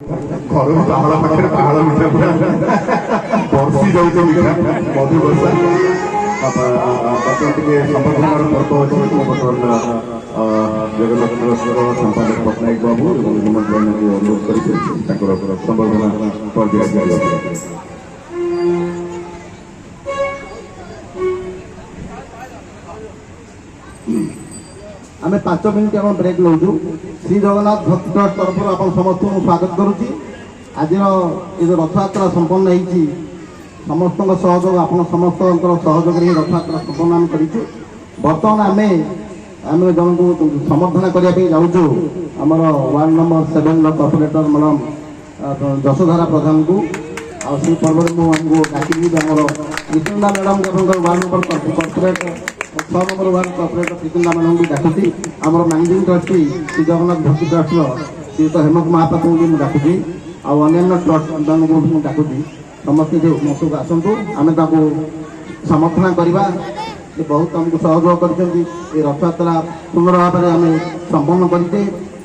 घर पाहाड़ पाखे पाहाड़ मिठा पूरा बर्षी जाऊँ मिठा मधु वर्षा संबर्धनार पर्व अच्छी बर्तमान जगन्नाथ संपादक पट्टनायक बाबू और हेमंत भाई को अनुरोध कर संबर्धना कर दिया। आम 5 मिनिट आम ब्रेक नौ श्री जगन्नाथ भक्ति ट्रस्ट तरफ आप समस्त स्वागत करुच्ची। आज जो रथयात्रा संपन्न होती समस्त सहयोग आप समस्त सहयोग रथयात्रा संपन्न आम कर बर्तमान आम जन को समर्थना करने जाऊँ आमर वार्ड नंबर 7 कॉर्पोरेटर मैडम जशोधारा प्रधान को आई पर्व मुझे डाकी आमर Krishna madam ward number corporator 6 number ward corporator Krishna madam भी डाकुची आमर मैनेजिंग ट्रस्टी श्री जगन्नाथ भक्ति ट्रस्ट श्रीयुत हेमंत महापात्र को मुझे डाकुची अन्य ट्रस्ट को डाकुची समस्त मसक आसतु आम समर्थना करवा बहुत आमको सहयोग कर रथयात्रा सुंदर भाव में आम संपन्न करते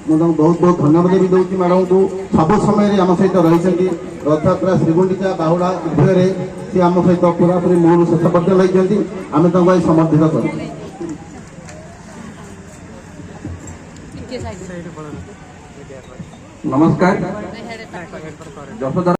मुझे बहुत बहुत धन्यवाद भी दूसरी मैडम को सब समय आम सहित रही रथयात्रा श्रीगुंडिचा बाहुड़ा उभय सी आम सहित पूरा पूरी मूल शेष पर्यटन रही आम समर्थित कर नमस्कार।